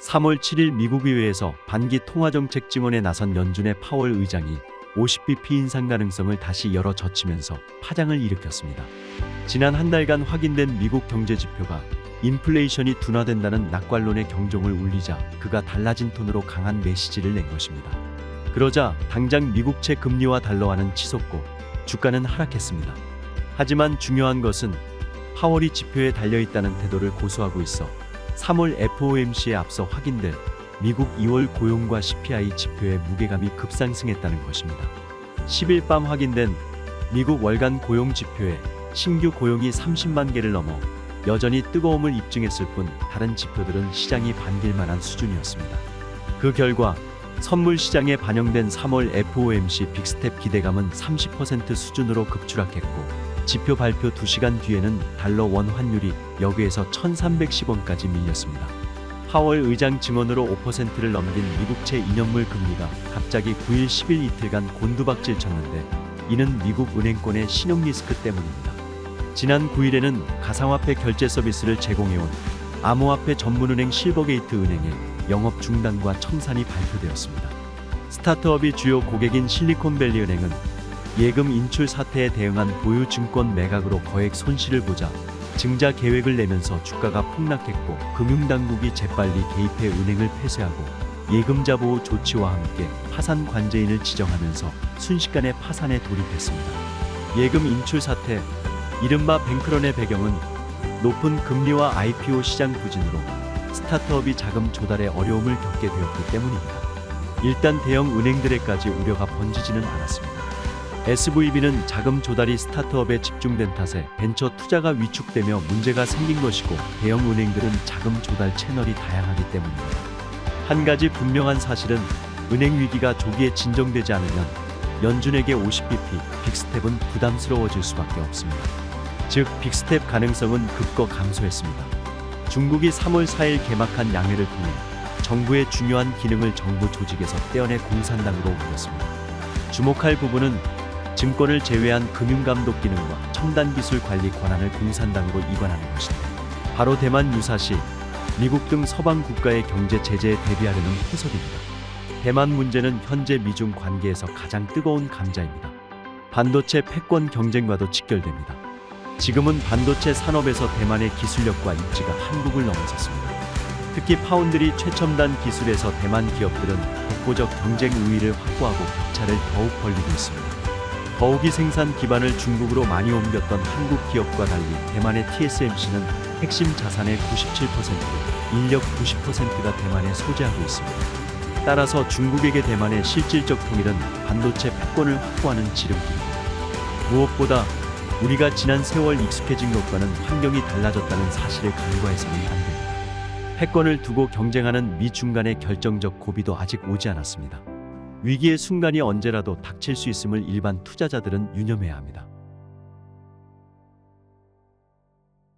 3월 7일 미국 의회에서 반기 통화정책 증언에 나선 연준의 파월 의장이 50bp 인상 가능성을 다시 열어젖히면서 파장을 일으켰습니다. 지난 한 달간 확인된 미국 경제 지표가 인플레이션이 둔화된다는 낙관론의 경종을 울리자 그가 달라진 톤으로 강한 메시지를 낸 것입니다. 그러자 당장 미국채 금리와 달러화는 치솟고 주가는 하락했습니다. 하지만 중요한 것은 파월이 지표에 달려있다는 태도를 고수하고 있어 3월 FOMC에 앞서 확인될 미국 2월 고용과 CPI 지표의 무게감이 급상승했다는 것입니다. 10일 밤 확인된 미국 월간 고용 지표에 신규 고용이 30만 개를 넘어 여전히 뜨거움을 입증했을 뿐 다른 지표들은 시장이 반길 만한 수준이었습니다. 그 결과 선물 시장에 반영된 3월 FOMC 빅스텝 기대감은 30% 수준으로 급추락했고 지표 발표 2시간 뒤에는 달러 원 환율이 역에서 1310원까지 밀렸습니다. 파월 의장 증언으로 5%를 넘긴 미국채 2년물 금리가 갑자기 9일 10일 이틀간 곤두박질 쳤는데 이는 미국 은행권의 신용 리스크 때문입니다. 지난 9일에는 가상화폐 결제 서비스를 제공해온 암호화폐 전문은행 실버게이트 은행의 영업 중단과 청산이 발표되었습니다. 스타트업이 주요 고객인 실리콘밸리 은행은 예금 인출 사태에 대응한 보유 증권 매각으로 거액 손실을 보자 증자 계획을 내면서 주가가 폭락했고 금융당국이 재빨리 개입해 은행을 폐쇄하고 예금자 보호 조치와 함께 파산 관제인을 지정하면서 순식간에 파산에 돌입했습니다. 예금 인출 사태, 이른바 뱅크런의 배경은 높은 금리와 IPO 시장 부진으로 스타트업이 자금 조달에 어려움을 겪게 되었기 때문입니다. 일단 대형 은행들에까지 우려가 번지지는 않았습니다. SVB는 자금 조달이 스타트업에 집중된 탓에 벤처 투자가 위축되며 문제가 생긴 것이고 대형 은행들은 자금 조달 채널이 다양하기 때문입니다. 한 가지 분명한 사실은 은행 위기가 조기에 진정되지 않으면 연준에게 50bp 빅스텝은 부담스러워질 수밖에 없습니다. 즉 빅스텝 가능성은 급거 감소했습니다. 중국이 3월 4일 개막한 양회를 통해 정부의 중요한 기능을 정부 조직에서 떼어내 공산당으로 옮겼습니다. 주목할 부분은 증권을 제외한 금융감독 기능과 첨단기술 관리 권한을 공산당으로 이관하는 것인데 바로 대만 유사시 미국 등 서방 국가의 경제 제재에 대비하려는 호석입니다. 대만 문제는 현재 미중 관계에서 가장 뜨거운 감자입니다. 반도체 패권 경쟁과도 직결됩니다. 지금은 반도체 산업에서 대만의 기술력과 입지가 한국을 넘어섰습니다. 특히 파운드리 최첨단 기술에서 대만 기업들은 독보적 경쟁 우위를 확보하고 격차를 더욱 벌리고 있습니다. 더욱이 생산 기반을 중국으로 많이 옮겼던 한국 기업과 달리 대만의 TSMC는 핵심 자산의 97%, 인력 90%가 대만에 소재하고 있습니다. 따라서 중국에게 대만의 실질적 통일은 반도체 패권을 확보하는 지름길입니다. 무엇보다 우리가 지난 세월 익숙해진 것과는 환경이 달라졌다는 사실을 간과해서는 안 됩니다. 패권을 두고 경쟁하는 미중 간의 결정적 고비도 아직 오지 않았습니다. 위기의 순간이 언제라도 닥칠 수 있음을 일반 투자자들은 유념해야 합니다.